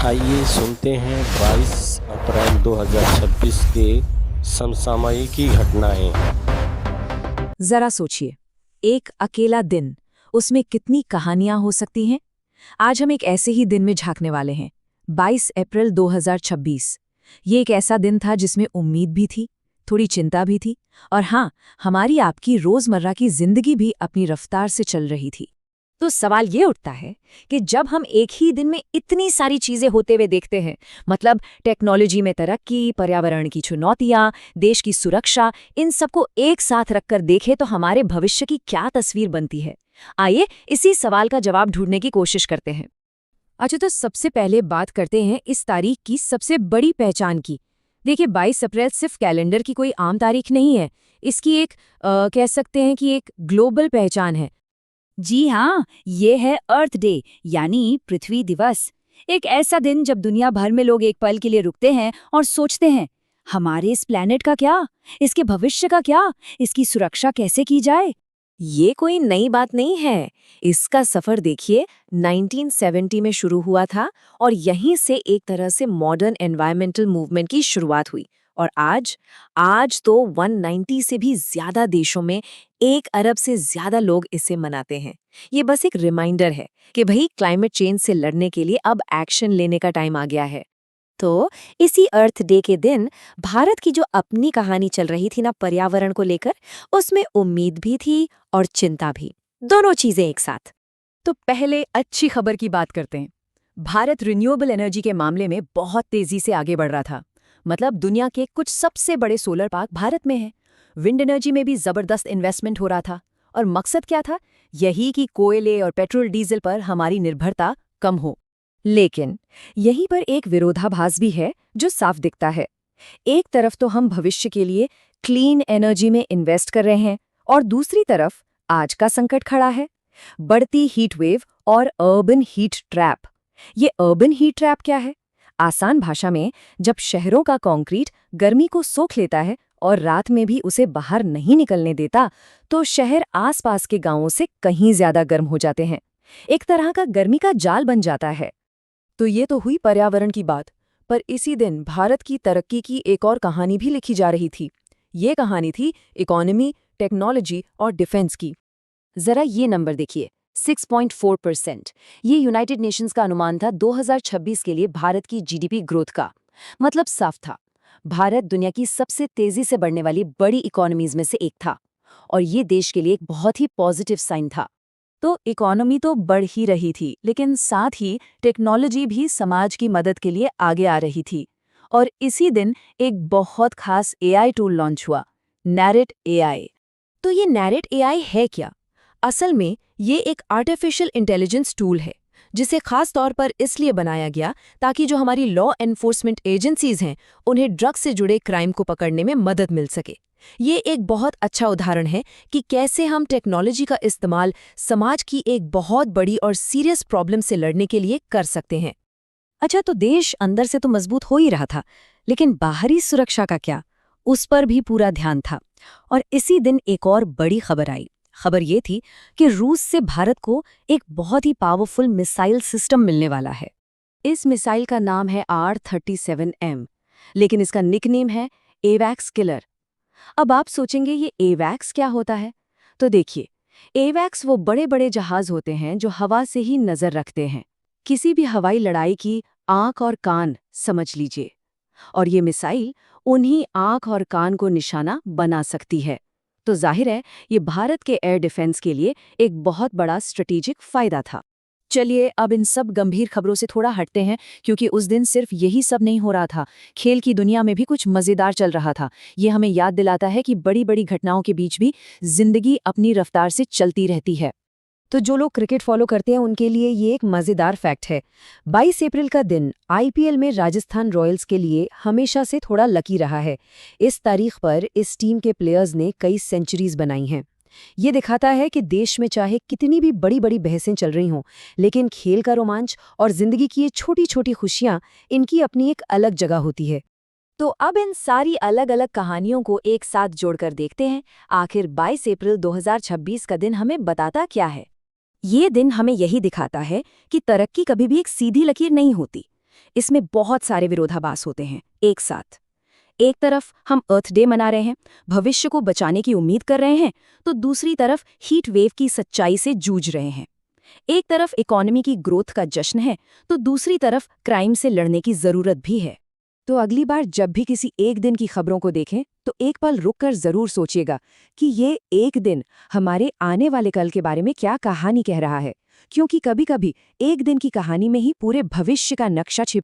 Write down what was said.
आइए सुनते हैं 22 अप्रैल 2026 के समसामयिकी घटनाएं। जरा सोचिए, एक अकेला दिन, उसमें कितनी कहानियां हो सकती हैं। आज हम एक ऐसे ही दिन में झांकने वाले हैं। 22 अप्रैल 2026। ये एक ऐसा दिन था जिसमें उम्मीद भी थी, थोड़ी चिंता भी थी, और हाँ, हमारी आपकी रोजमर्रा की जिंदगी भी अपनी रफ्तार से चल रही थी। तो सवाल ये उठता है कि जब हम एक ही दिन में इतनी सारी चीजें होते हुए देखते हैं, मतलब टेक्नोलॉजी में तरक्की, पर्यावरण की चुनौतियां, देश की सुरक्षा, इन सबको एक साथ रखकर देखें तो हमारे भविष्य की क्या तस्वीर बनती है। आइए इसी सवाल का जवाब ढूंढने की कोशिश करते हैं। अच्छा, तो सबसे पहले बात करते हैं इस तारीख की सबसे बड़ी पहचान की। देखिए, 22 अप्रैल सिर्फ कैलेंडर की कोई आम तारीख नहीं है। इसकी एक कह सकते हैं कि एक ग्लोबल पहचान है। जी हाँ, ये है अर्थ डे यानी पृथ्वी दिवस। एक ऐसा दिन जब दुनिया भर में लोग एक पल के लिए रुकते हैं और सोचते हैं, हमारे इस प्लेनेट का क्या, इसके भविष्य का क्या, इसकी सुरक्षा कैसे की जाए। ये कोई नई बात नहीं है। इसका सफर देखिए, 1970 में शुरू हुआ था और यहीं से एक तरह से मॉडर्न एनवायरमेंटल मूवमेंट की शुरुआत हुई। और आज तो 190 से भी ज्यादा देशों में 1 अरब से ज्यादा लोग इसे मनाते हैं। ये बस एक रिमाइंडर है कि भाई क्लाइमेट चेंज से लड़ने के लिए अब एक्शन लेने का टाइम आ गया है। तो इसी अर्थ डे के दिन भारत की जो अपनी कहानी चल रही थी ना पर्यावरण को लेकर, उसमें उम्मीद भी थी और चिंता भी, दोनों चीजें एक साथ। तो पहले अच्छी खबर की बात करते हैं। भारत रिन्यूएबल एनर्जी के मामले में बहुत तेजी से आगे बढ़ रहा था। मतलब दुनिया के कुछ सबसे बड़े सोलर पार्क भारत में हैं। विंड एनर्जी में भी जबरदस्त इन्वेस्टमेंट हो रहा था। और मकसद क्या था? यही कि कोयले और पेट्रोल डीजल पर हमारी निर्भरता कम हो। लेकिन यहीं पर एक विरोधाभास भी है जो साफ दिखता है। एक तरफ तो हम भविष्य के लिए क्लीन एनर्जी में इन्वेस्ट कर रहे हैं और दूसरी तरफ आज का संकट खड़ा है, बढ़ती हीट वेव और अर्बन हीट ट्रैप। ये अर्बन हीट ट्रैप क्या है? आसान भाषा में, जब शहरों का कंक्रीट गर्मी को सोख लेता है और रात में भी उसे बाहर नहीं निकलने देता, तो शहर आसपास के गांवों से कहीं ज्यादा गर्म हो जाते हैं। एक तरह का गर्मी का जाल बन जाता है। तो ये तो हुई पर्यावरण की बात, पर इसी दिन भारत की तरक्की की एक और कहानी भी लिखी जा रही थी। ये कहानी थी इकोनॉमी, टेक्नोलॉजी और डिफेंस की। जरा ये नंबर देखिए, 6.4%। ये यूनाइटेड नेशंस का अनुमान था 2026 के लिए भारत की जीडीपी ग्रोथ का। मतलब साफ था, भारत दुनिया की सबसे तेजी से बढ़ने वाली बड़ी इकोनॉमीज में से एक था, और ये देश के लिए एक बहुत ही पॉजिटिव साइन था। तो इकोनॉमी तो बढ़ ही रही थी, लेकिन साथ ही टेक्नोलॉजी भी समाज की मदद के लिए आगे आ रही थी। और इसी दिन एक बहुत खास एआई टूल लॉन्च हुआ, नैरेट एआई। तो ये नैरेट एआई है क्या? असल में ये एक आर्टिफिशियल इंटेलिजेंस टूल है, जिसे खास तौर पर इसलिए बनाया गया ताकि जो हमारी लॉ एनफोर्समेंट एजेंसीज हैं, उन्हें ड्रग्स से जुड़े क्राइम को पकड़ने में मदद मिल सके। ये एक बहुत अच्छा उदाहरण है कि कैसे हम टेक्नोलॉजी का इस्तेमाल समाज की एक बहुत बड़ी और सीरियस प्रॉब्लम से लड़ने के लिए कर सकते हैं। अच्छा, तो देश अंदर से तो मजबूत हो ही रहा था, लेकिन बाहरी सुरक्षा का क्या? उस पर भी पूरा ध्यान था। और इसी दिन एक और बड़ी खबर आई। खबर ये थी कि रूस से भारत को एक बहुत ही पावरफुल मिसाइल सिस्टम मिलने वाला है। इस मिसाइल का नाम है R-37M, लेकिन इसका निकनेम है एवैक्स किलर। अब आप सोचेंगे ये एवैक्स क्या होता है? तो देखिए, एवैक्स वो बड़े बड़े जहाज होते हैं जो हवा से ही नजर रखते हैं, किसी भी हवाई लड़ाई की आंख और कान समझ लीजिए। और ये मिसाइल उन्हीं आंख और कान को निशाना बना सकती है। तो जाहिर है, ये भारत के एयर डिफेंस के लिए एक बहुत बड़ा स्ट्रेटेजिक फायदा था। चलिए अब इन सब गंभीर खबरों से थोड़ा हटते हैं, क्योंकि उस दिन सिर्फ यही सब नहीं हो रहा था। खेल की दुनिया में भी कुछ मजेदार चल रहा था। ये हमें याद दिलाता है कि बड़ी बड़ी घटनाओं के बीच भी जिंदगी अपनी रफ्तार से चलती रहती है। तो जो लोग क्रिकेट फॉलो करते हैं उनके लिए ये एक मजेदार फैक्ट है। 22 अप्रैल का दिन आईपीएल में राजस्थान रॉयल्स के लिए हमेशा से थोड़ा लकी रहा है। इस तारीख पर इस टीम के प्लेयर्स ने कई सेंचुरीज बनाई हैं। ये दिखाता है कि देश में चाहे कितनी भी बड़ी बड़ी बहसें चल रही हों, लेकिन खेल का रोमांच और जिंदगी की ये छोटी छोटी खुशियां, इनकी अपनी एक अलग जगह होती है। तो अब इन सारी अलग अलग कहानियों को एक साथ जोड़कर देखते हैं, आखिर 22 अप्रैल 2026 का दिन हमें बताता क्या है। ये दिन हमें यही दिखाता है कि तरक्की कभी भी एक सीधी लकीर नहीं होती। इसमें बहुत सारे विरोधाभास होते हैं एक साथ। एक तरफ हम अर्थ डे मना रहे हैं, भविष्य को बचाने की उम्मीद कर रहे हैं, तो दूसरी तरफ हीट वेव की सच्चाई से जूझ रहे हैं। एक तरफ इकोनॉमी की ग्रोथ का जश्न है, तो दूसरी तरफ क्राइम से लड़ने की जरूरत भी है। तो अगली बार जब भी किसी एक दिन की खबरों को देखें तो एक पल रुककर जरूर सोचिएगा कि ये एक दिन हमारे आने वाले कल के बारे में क्या कहानी कह रहा है, क्योंकि कभी-कभी एक दिन की कहानी में ही पूरे भविष्य का नक्शा छिप